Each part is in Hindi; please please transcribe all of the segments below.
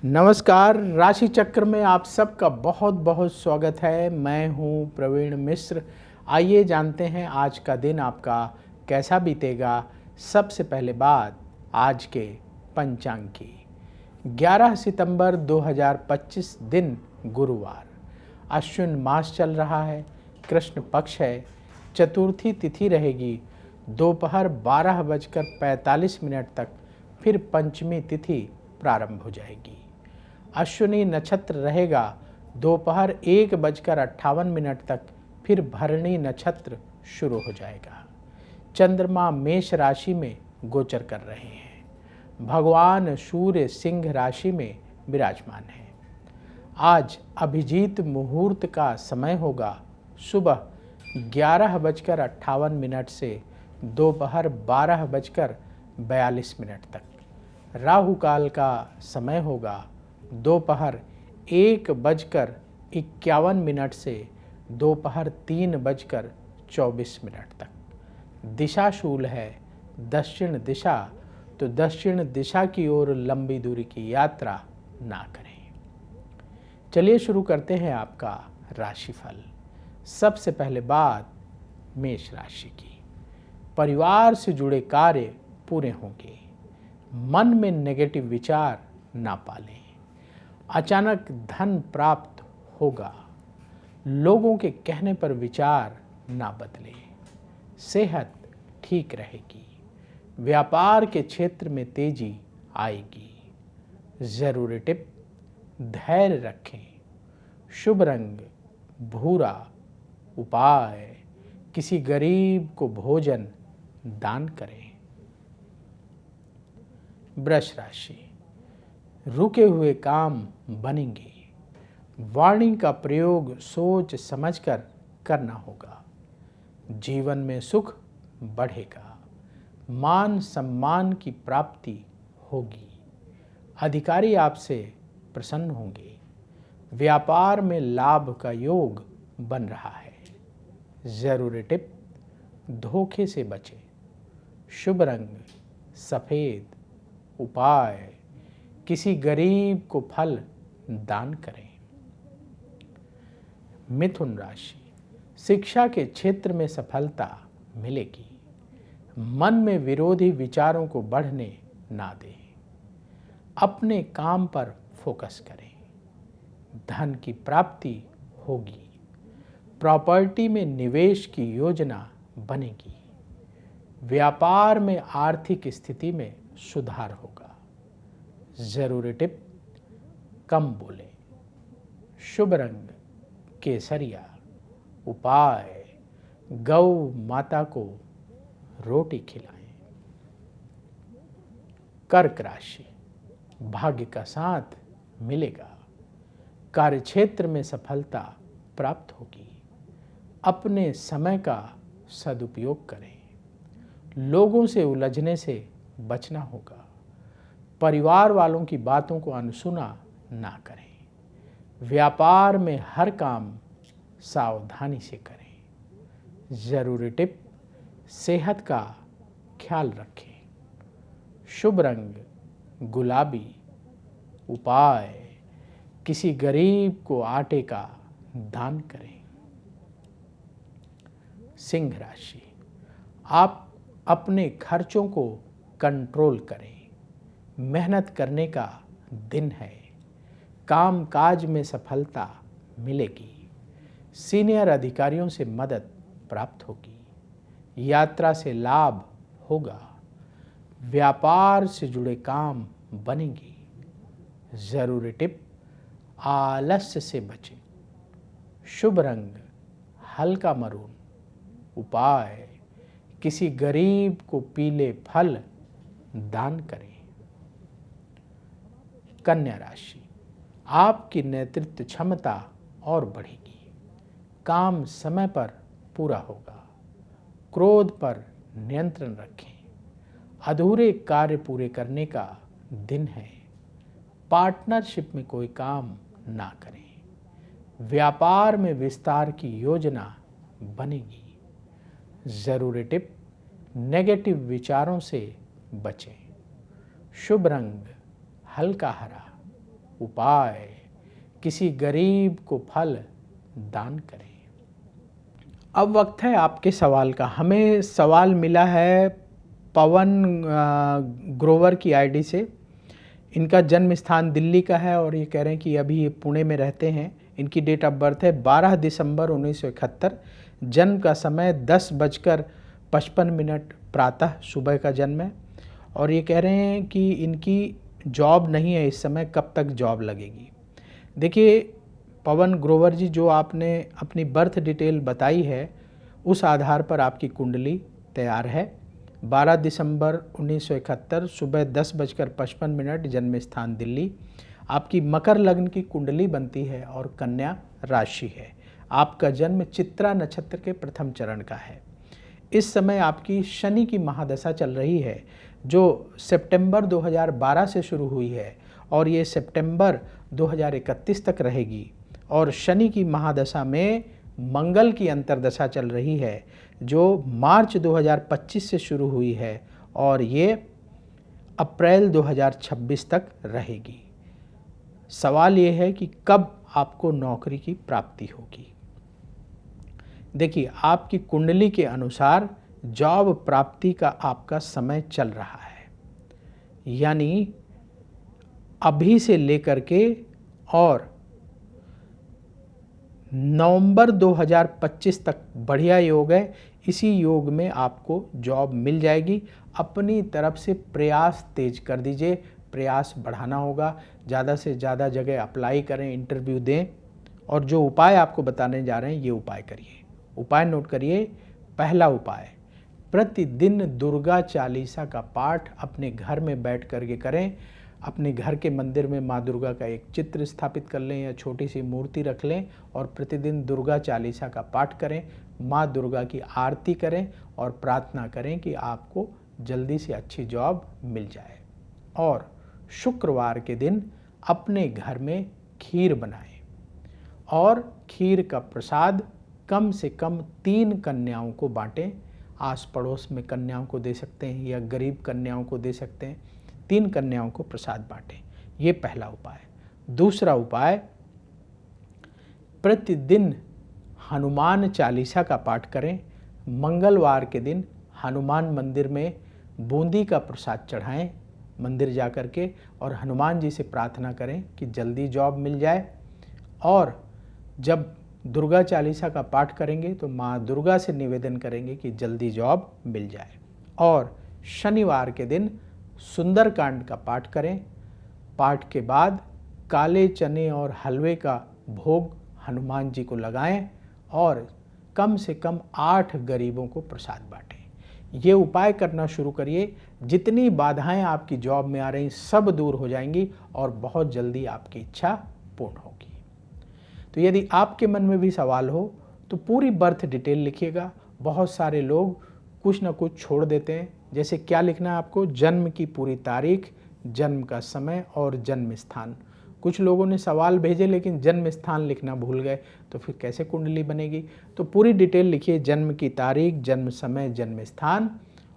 नमस्कार। राशि चक्र में आप सबका बहुत बहुत स्वागत है। मैं हूं प्रवीण मिश्र। आइए जानते हैं आज का दिन आपका कैसा बीतेगा। सबसे पहले बात आज के पंचांग की। 11 सितंबर 2025 दिन गुरुवार। अश्विन मास चल रहा है, कृष्ण पक्ष है, चतुर्थी तिथि रहेगी दोपहर 12:45 तक, फिर पंचमी तिथि प्रारंभ हो जाएगी। अश्विनी नक्षत्र रहेगा दोपहर 1:58 तक, फिर भरणी नक्षत्र शुरू हो जाएगा। चंद्रमा मेष राशि में गोचर कर रहे हैं। भगवान सूर्य सिंह राशि में विराजमान है। आज अभिजीत मुहूर्त का समय होगा सुबह 11:58 से दोपहर 12:42 तक। राहु काल का समय होगा दोपहर 1:51 से दोपहर 3:24 तक। दिशा शूल है दक्षिण दिशा, तो दक्षिण दिशा की ओर लंबी दूरी की यात्रा ना करें। चलिए शुरू करते हैं आपका राशिफल। सबसे पहले बात मेष राशि की। परिवार से जुड़े कार्य पूरे होंगे। मन में नेगेटिव विचार ना पालें। अचानक धन प्राप्त होगा। लोगों के कहने पर विचार ना बदलें। सेहत ठीक रहेगी। व्यापार के क्षेत्र में तेजी आएगी। जरूरी टिप, धैर्य रखें। शुभ रंग भूरा। उपाय, किसी गरीब को भोजन दान करें। वृष राशि। रुके हुए काम बनेंगे। वाणी का प्रयोग सोच समझकर करना होगा। जीवन में सुख बढ़ेगा। मान सम्मान की प्राप्ति होगी। अधिकारी आपसे प्रसन्न होंगे। व्यापार में लाभ का योग बन रहा है। जरूरी टिप, धोखे से बचें। शुभ रंग सफेद। उपाय, किसी गरीब को फल दान करें। मिथुन राशि। शिक्षा के क्षेत्र में सफलता मिलेगी। मन में विरोधी विचारों को बढ़ने ना दें। अपने काम पर फोकस करें। धन की प्राप्ति होगी। प्रॉपर्टी में निवेश की योजना बनेगी। व्यापार में आर्थिक स्थिति में सुधार होगा। जरूरी टिप, कम बोलें। शुभ रंग केसरिया। उपाय, गौ माता को रोटी खिलाएं। कर्क राशि। भाग्य का साथ मिलेगा। कार्यक्षेत्र में सफलता प्राप्त होगी। अपने समय का सदुपयोग करें। लोगों से उलझने से बचना होगा। परिवार वालों की बातों को अनसुना ना करें। व्यापार में हर काम सावधानी से करें। जरूरी टिप, सेहत का ख्याल रखें। शुभ रंग गुलाबी। उपाय, किसी गरीब को आटे का दान करें। सिंह राशि। आप अपने खर्चों को कंट्रोल करें। मेहनत करने का दिन है। काम काज में सफलता मिलेगी। सीनियर अधिकारियों से मदद प्राप्त होगी। यात्रा से लाभ होगा। व्यापार से जुड़े काम बनेंगे। जरूरी टिप, आलस्य से बचें। शुभ रंग हल्का मरून। उपाय, किसी गरीब को पीले फल दान करें। कन्या राशि। आपकी नेतृत्व क्षमता और बढ़ेगी। काम समय पर पूरा होगा। क्रोध पर नियंत्रण रखें। अधूरे कार्य पूरे करने का दिन है। पार्टनरशिप में कोई काम ना करें। व्यापार में विस्तार की योजना बनेगी। जरूरी टिप, नेगेटिव विचारों से बचें। शुभ रंग हल्का हरा। उपाय, किसी गरीब को फल दान करें। अब वक्त है आपके सवाल का। हमें सवाल मिला है पवन ग्रोवर की आईडी से। इनका जन्म स्थान दिल्ली का है और ये कह रहे हैं कि अभी ये पुणे में रहते हैं। इनकी डेट ऑफ बर्थ है 12 दिसंबर 1971। जन्म का समय 10:55 प्रातः सुबह का जन्म है। और ये कह रहे हैं कि इनकी जॉब नहीं है इस समय, कब तक जॉब लगेगी। देखिए पवन ग्रोवर जी, जो आपने अपनी बर्थ डिटेल बताई है उस आधार पर आपकी कुंडली तैयार है। 12 दिसंबर 1971 सुबह 10:55 जन्म स्थान दिल्ली। आपकी मकर लग्न की कुंडली बनती है और कन्या राशि है। आपका जन्म चित्रा नक्षत्र के प्रथम चरण का है। इस समय आपकी शनि की महादशा चल रही है जो सितंबर 2012 से शुरू हुई है और ये सितंबर 2031 तक रहेगी। और शनि की महादशा में मंगल की अंतर्दशा चल रही है जो मार्च 2025 से शुरू हुई है और ये अप्रैल 2026 तक रहेगी। सवाल ये है कि कब आपको नौकरी की प्राप्ति होगी। देखिए आपकी कुंडली के अनुसार जॉब प्राप्ति का आपका समय चल रहा है, यानी अभी से लेकर के और नवंबर 2025 तक बढ़िया योग है। इसी योग में आपको जॉब मिल जाएगी। अपनी तरफ से प्रयास तेज कर दीजिए, प्रयास बढ़ाना होगा। ज़्यादा से ज़्यादा जगह अप्लाई करें, इंटरव्यू दें और जो उपाय आपको बताने जा रहे हैं ये उपाय करिए। उपाय नोट करिए। पहला उपाय, प्रतिदिन दुर्गा चालीसा का पाठ अपने घर में बैठ करके करें। अपने घर के मंदिर में माँ दुर्गा का एक चित्र स्थापित कर लें या छोटी सी मूर्ति रख लें और प्रतिदिन दुर्गा चालीसा का पाठ करें, माँ दुर्गा की आरती करें और प्रार्थना करें कि आपको जल्दी से अच्छी जॉब मिल जाए। और शुक्रवार के दिन अपने घर में खीर बनाएं और खीर का प्रसाद कम से कम 3 कन्याओं को बांटें। आस पड़ोस में कन्याओं को दे सकते हैं या गरीब कन्याओं को दे सकते हैं। 3 कन्याओं को प्रसाद बांटें। ये पहला उपाय। दूसरा उपाय, प्रतिदिन हनुमान चालीसा का पाठ करें। मंगलवार के दिन हनुमान मंदिर में बूंदी का प्रसाद चढ़ाएं मंदिर जा कर के और हनुमान जी से प्रार्थना करें कि जल्दी जॉब मिल जाए। और जब दुर्गा चालीसा का पाठ करेंगे तो माँ दुर्गा से निवेदन करेंगे कि जल्दी जॉब मिल जाए। और शनिवार के दिन सुंदरकांड का पाठ करें। पाठ के बाद काले चने और हलवे का भोग हनुमान जी को लगाएं और कम से कम 8 गरीबों को प्रसाद बांटें। ये उपाय करना शुरू करिए। जितनी बाधाएं आपकी जॉब में आ रही सब दूर हो जाएंगी और बहुत जल्दी आपकी इच्छा पूर्ण होगी। तो यदि आपके मन में भी सवाल हो तो पूरी बर्थ डिटेल लिखिएगा। बहुत सारे लोग कुछ ना कुछ छोड़ देते हैं। जैसे क्या लिखना है आपको? जन्म की पूरी तारीख, जन्म का समय और जन्म स्थान। कुछ लोगों ने सवाल भेजे लेकिन जन्म स्थान लिखना भूल गए, तो फिर कैसे कुंडली बनेगी? तो पूरी डिटेल लिखिए, जन्म की तारीख, जन्म समय, जन्म स्थान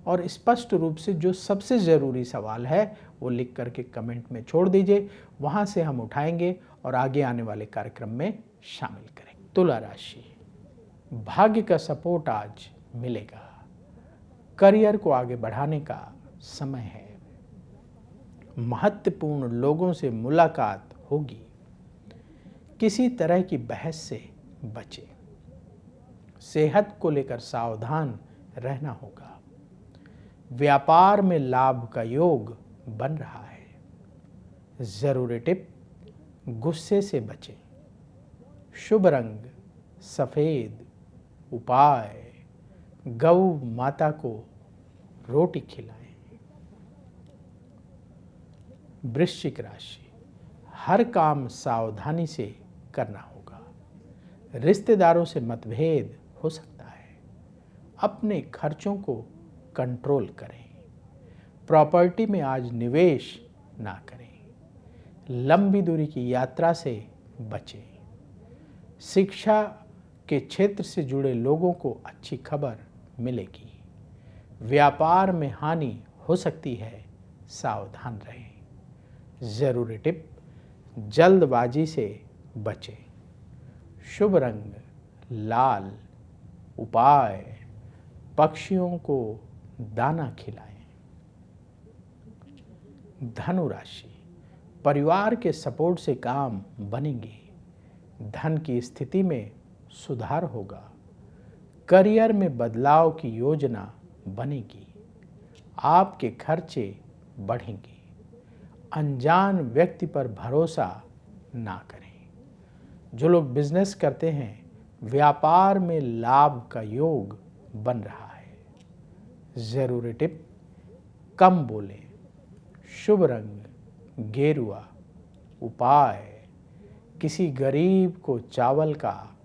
और स्पष्ट रूप से जो सबसे ज़रूरी सवाल है वो लिख करके कमेंट में छोड़ दीजिए। वहाँ से हम उठाएंगे और आगे आने वाले कार्यक्रम में शामिल करेंगे। तुला राशि, भाग्य का सपोर्ट आज मिलेगा। करियर को आगे बढ़ाने का समय है। महत्वपूर्ण लोगों से मुलाकात होगी। किसी तरह की बहस से बचें। सेहत को लेकर सावधान रहना होगा। व्यापार में लाभ का योग बन रहा है। जरूरी टिप, गुस्से से बचें। शुभ रंग सफेद। उपाय, गौ माता को रोटी खिलाएं। वृश्चिक राशि, हर काम सावधानी से करना होगा। रिश्तेदारों से मतभेद हो सकता है। अपने खर्चों को कंट्रोल करें। प्रॉपर्टी में आज निवेश ना करें। लंबी दूरी की यात्रा से बचें। शिक्षा के क्षेत्र से जुड़े लोगों को अच्छी खबर मिलेगी। व्यापार में हानि हो सकती है, सावधान रहें। जरूरी टिप, जल्दबाजी से बचें। शुभ रंग लाल। उपाय पक्षियों को दाना खिलाएं। धनु राशि, परिवार के सपोर्ट से काम बनेंगे। धन की स्थिति में सुधार होगा। करियर में बदलाव की योजना बनेगी। आपके खर्चे बढ़ेंगे। अनजान व्यक्ति पर भरोसा ना करें। जो लोग बिजनेस करते हैं, व्यापार में लाभ का योग बन रहा है। जरूरी टिप, कम बोलें। शुभ रंग गेरुआ। उपाय किसी गरीब को चावल का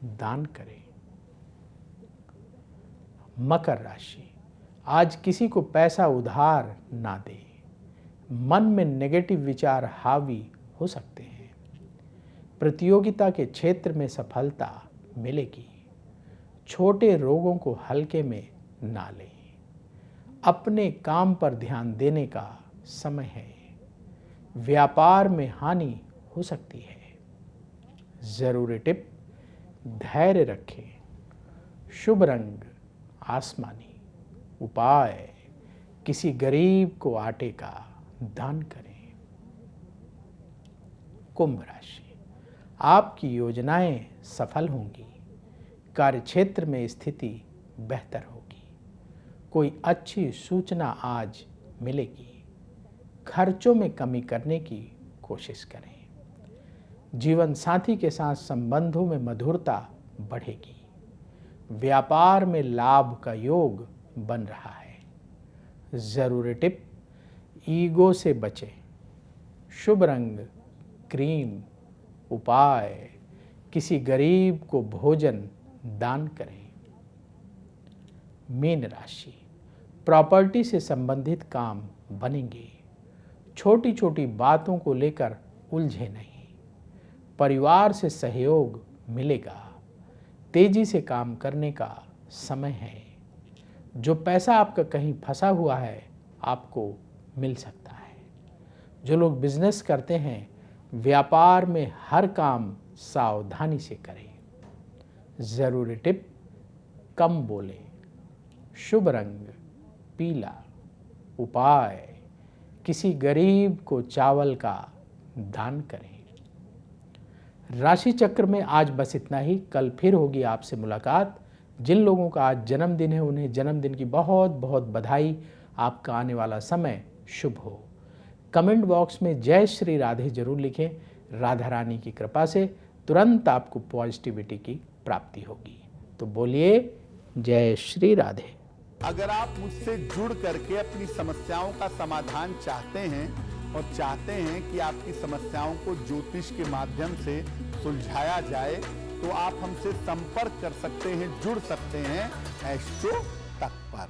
दान करें। मकर राशि, आज किसी को पैसा उधार ना दें। मन में नेगेटिव विचार हावी हो सकते हैं। प्रतियोगिता के क्षेत्र में सफलता मिलेगी। छोटे रोगों को हल्के में ना लें। अपने काम पर ध्यान देने का समय है। व्यापार में हानि हो सकती है। जरूरी टिप, धैर्य रखें। शुभ रंग आसमानी। उपाय किसी गरीब को आटे का दान करें। कुंभ राशि, आपकी योजनाएं सफल होंगी। कार्यक्षेत्र में स्थिति बेहतर होगी। कोई अच्छी सूचना आज मिलेगी। खर्चों में कमी करने की कोशिश करें। जीवन साथी के साथ संबंधों में मधुरता बढ़ेगी। व्यापार में लाभ का योग बन रहा है। जरूरी टिप, ईगो से बचें। शुभ रंग क्रीम। उपाय किसी गरीब को भोजन दान करें। मीन राशि, प्रॉपर्टी से संबंधित काम बनेंगे। छोटी छोटी बातों को लेकर उलझे नहीं। परिवार से सहयोग मिलेगा। तेजी से काम करने का समय है। जो पैसा आपका कहीं फंसा हुआ है, आपको मिल सकता है। जो लोग बिजनेस करते हैं, व्यापार में हर काम सावधानी से करें। जरूरी टिप, कम बोलें। शुभ रंग पीला। उपाय किसी गरीब को चावल का दान करें। राशि चक्र में आज बस इतना ही। कल फिर होगी आपसे मुलाकात। जिन लोगों का आज जन्मदिन है, उन्हें जन्मदिन की बहुत बहुत बधाई। आपका आने वाला समय शुभ हो। कमेंट बॉक्स में जय श्री राधे जरूर लिखें। राधा रानी की कृपा से तुरंत आपको पॉजिटिविटी की प्राप्ति होगी। तो बोलिए जय श्री राधे। अगर आप मुझसे जुड़ करके अपनी समस्याओं का समाधान चाहते हैं और चाहते हैं कि आपकी समस्याओं को ज्योतिष के माध्यम से सुलझाया जाए, तो आप हमसे संपर्क कर सकते हैं, जुड़ सकते हैं एस्ट्रो तक पर।